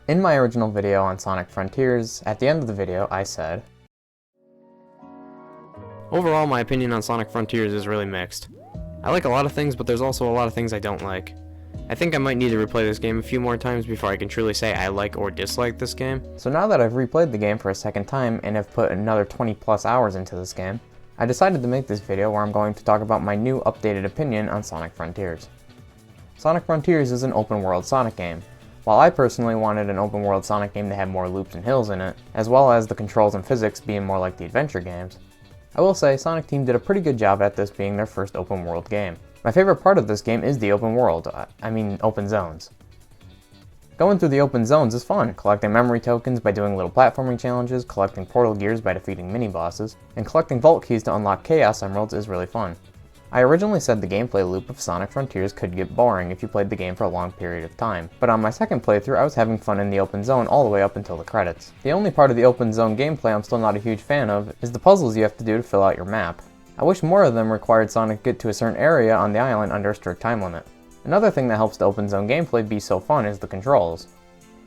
In my original video on Sonic Frontiers, at the end of the video, I said, Overall, my opinion on Sonic Frontiers is really mixed. I like a lot of things, but there's also a lot of things I don't like. I think I might need to replay this game a few more times before I can truly say I like or dislike this game. So now that I've replayed the game for a second time and have put another 20 plus hours into this game, I decided to make this video where I'm going to talk about my new updated opinion on Sonic Frontiers. Sonic Frontiers is an open world Sonic game. While I personally wanted an open world Sonic game to have more loops and hills in it, as well as the controls and physics being more like the adventure games, I will say Sonic Team did a pretty good job at this being their first open world game. My favorite part of this game is the open world, open zones. Going through the open zones is fun, collecting memory tokens by doing little platforming challenges, collecting portal gears by defeating mini-bosses, and collecting vault keys to unlock Chaos Emeralds is really fun. I originally said the gameplay loop of Sonic Frontiers could get boring if you played the game for a long period of time, but on my second playthrough I was having fun in the open zone all the way up until the credits. The only part of the open zone gameplay I'm still not a huge fan of is the puzzles you have to do to fill out your map. I wish more of them required Sonic to get to a certain area on the island under a strict time limit. Another thing that helps the open zone gameplay be so fun is the controls.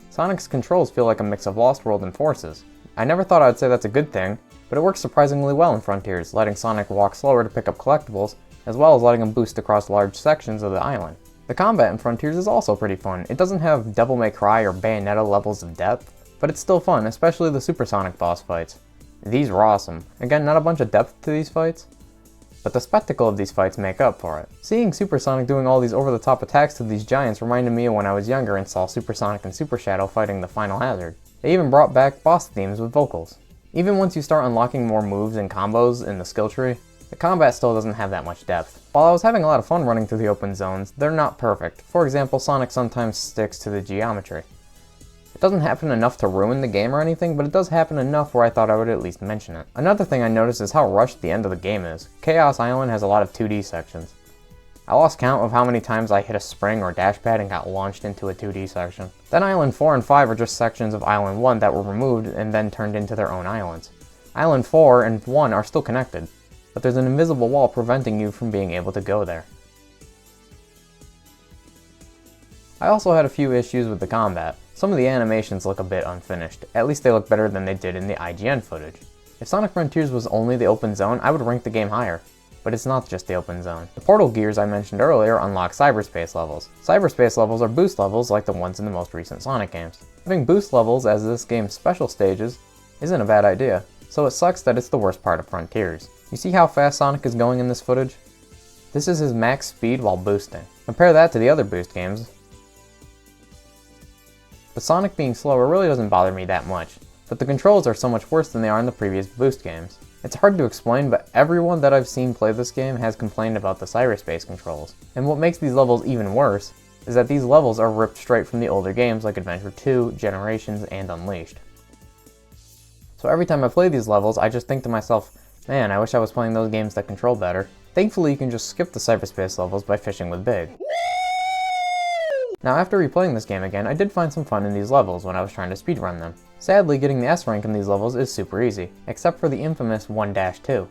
Sonic's controls feel like a mix of Lost World and Forces. I never thought I'd say that's a good thing, but it works surprisingly well in Frontiers, letting Sonic walk slower to pick up collectibles, as well as letting him boost across large sections of the island. The combat in Frontiers is also pretty fun. It doesn't have Devil May Cry or Bayonetta levels of depth, but it's still fun, especially the Supersonic boss fights. These were awesome. Again, not a bunch of depth to these fights, but the spectacle of these fights make up for it. Seeing Supersonic doing all these over-the-top attacks to these giants reminded me of when I was younger and saw Supersonic and Super Shadow fighting the Final Hazard. They even brought back boss themes with vocals. Even once you start unlocking more moves and combos in the skill tree, the combat still doesn't have that much depth. While I was having a lot of fun running through the open zones, they're not perfect. For example, Sonic sometimes sticks to the geometry. It doesn't happen enough to ruin the game or anything, but it does happen enough where I thought I would at least mention it. Another thing I noticed is how rushed the end of the game is. Chaos Island has a lot of 2D sections. I lost count of how many times I hit a spring or dash pad and got launched into a 2D section. Then Island 4 and 5 are just sections of Island 1 that were removed and then turned into their own islands. Island 4 and 1 are still connected, but there's an invisible wall preventing you from being able to go there. I also had a few issues with the combat. Some of the animations look a bit unfinished. At least they look better than they did in the IGN footage. If Sonic Frontiers was only the open zone, I would rank the game higher. But it's not just the open zone. The portal gears I mentioned earlier unlock cyberspace levels. Cyberspace levels are boost levels like the ones in the most recent Sonic games. Having boost levels as this game's special stages isn't a bad idea, so it sucks that it's the worst part of Frontiers. You see how fast Sonic is going in this footage? This is his max speed while boosting. Compare that to the other boost games. The Sonic being slower really doesn't bother me that much, but the controls are so much worse than they are in the previous boost games. It's hard to explain, but everyone that I've seen play this game has complained about the cyberspace controls. And what makes these levels even worse is that these levels are ripped straight from the older games like Adventure 2, Generations, and Unleashed. So every time I play these levels, I just think to myself, man, I wish I was playing those games that control better. Thankfully, you can just skip the cyberspace levels by fishing with Big. Now, after replaying this game again, I did find some fun in these levels when I was trying to speedrun them. Sadly, getting the S rank in these levels is super easy, except for the infamous 1-2. It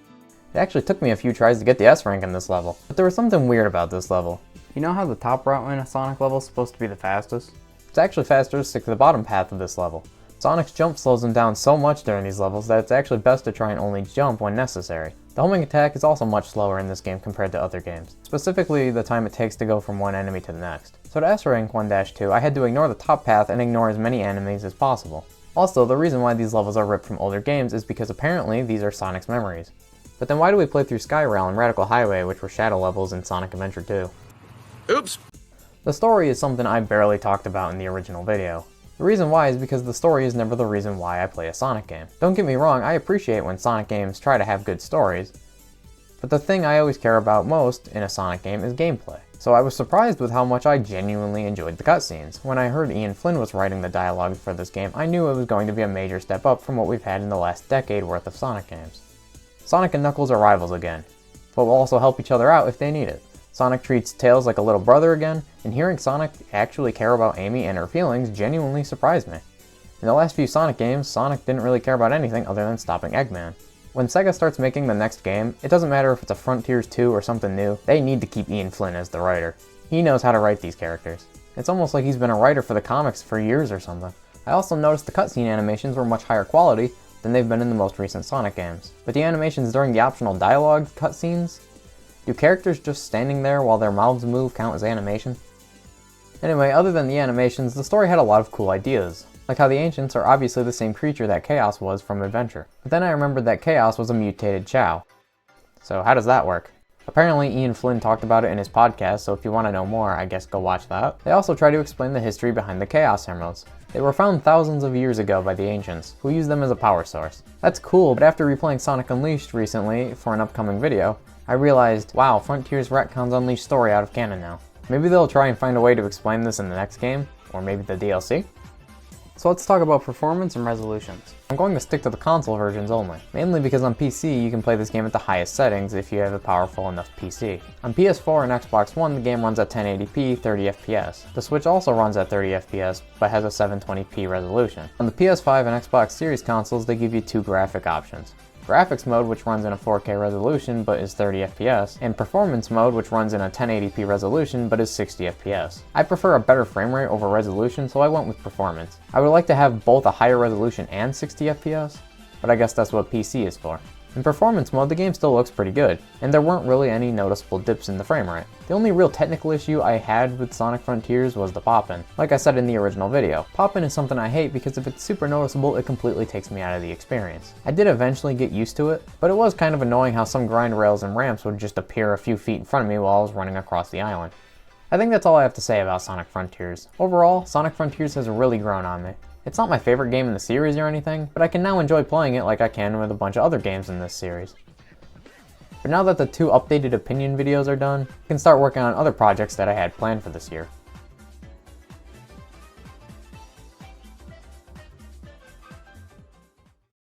actually took me a few tries to get the S rank in this level, but there was something weird about this level. You know how the top route in a Sonic level is supposed to be the fastest? It's actually faster to stick to the bottom path of this level. Sonic's jump slows him down so much during these levels that it's actually best to try and only jump when necessary. The homing attack is also much slower in this game compared to other games, specifically the time it takes to go from one enemy to the next. So to S rank 1-2, I had to ignore the top path and ignore as many enemies as possible. Also, the reason why these levels are ripped from older games is because apparently these are Sonic's memories. But then why do we play through Skyrail and Radical Highway, which were shadow levels in Sonic Adventure 2? Oops! The story is something I barely talked about in the original video. The reason why is because the story is never the reason why I play a Sonic game. Don't get me wrong, I appreciate when Sonic games try to have good stories, but the thing I always care about most in a Sonic game is gameplay. So I was surprised with how much I genuinely enjoyed the cutscenes. When I heard Ian Flynn was writing the dialogue for this game, I knew it was going to be a major step up from what we've had in the last decade worth of Sonic games. Sonic and Knuckles are rivals again, but will also help each other out if they need it. Sonic treats Tails like a little brother again, and hearing Sonic actually care about Amy and her feelings genuinely surprised me. In the last few Sonic games, Sonic didn't really care about anything other than stopping Eggman. When Sega starts making the next game, it doesn't matter if it's a Frontiers 2 or something new, they need to keep Ian Flynn as the writer. He knows how to write these characters. It's almost like he's been a writer for the comics for years or something. I also noticed the cutscene animations were much higher quality than they've been in the most recent Sonic games. But the animations during the optional dialogue cutscenes, do characters just standing there while their mouths move count as animation? Anyway, other than the animations, the story had a lot of cool ideas, like how the Ancients are obviously the same creature that Chaos was from Adventure. But then I remembered that Chaos was a mutated Chao. So how does that work? Apparently Ian Flynn talked about it in his podcast, so if you want to know more, I guess go watch that. They also try to explain the history behind the Chaos Emeralds. They were found thousands of years ago by the Ancients, who used them as a power source. That's cool, but after replaying Sonic Unleashed recently for an upcoming video, I realized, wow, Frontiers retcons Unleashed story out of canon now. Maybe they'll try and find a way to explain this in the next game, or maybe the DLC? So let's talk about performance and resolutions. I'm going to stick to the console versions only, mainly because on PC you can play this game at the highest settings if you have a powerful enough PC. On PS4 and Xbox One the game runs at 1080p 30 FPS. The Switch also runs at 30 FPS but has a 720p resolution. On the PS5 and Xbox Series consoles they give you two graphic options. Graphics mode, which runs in a 4K resolution but is 30 FPS, and Performance mode, which runs in a 1080p resolution but is 60 FPS. I prefer a better frame rate over resolution, so I went with Performance. I would like to have both a higher resolution and 60 FPS, but I guess that's what PC is for. In Performance mode, the game still looks pretty good, and there weren't really any noticeable dips in the frame rate. The only real technical issue I had with Sonic Frontiers was the pop-in. Like I said in the original video, pop-in is something I hate because if it's super noticeable, it completely takes me out of the experience. I did eventually get used to it, but it was kind of annoying how some grind rails and ramps would just appear a few feet in front of me while I was running across the island. I think that's all I have to say about Sonic Frontiers. Overall, Sonic Frontiers has really grown on me. It's not my favorite game in the series or anything, but I can now enjoy playing it like I can with a bunch of other games in this series. But now that the two updated opinion videos are done, I can start working on other projects that I had planned for this year.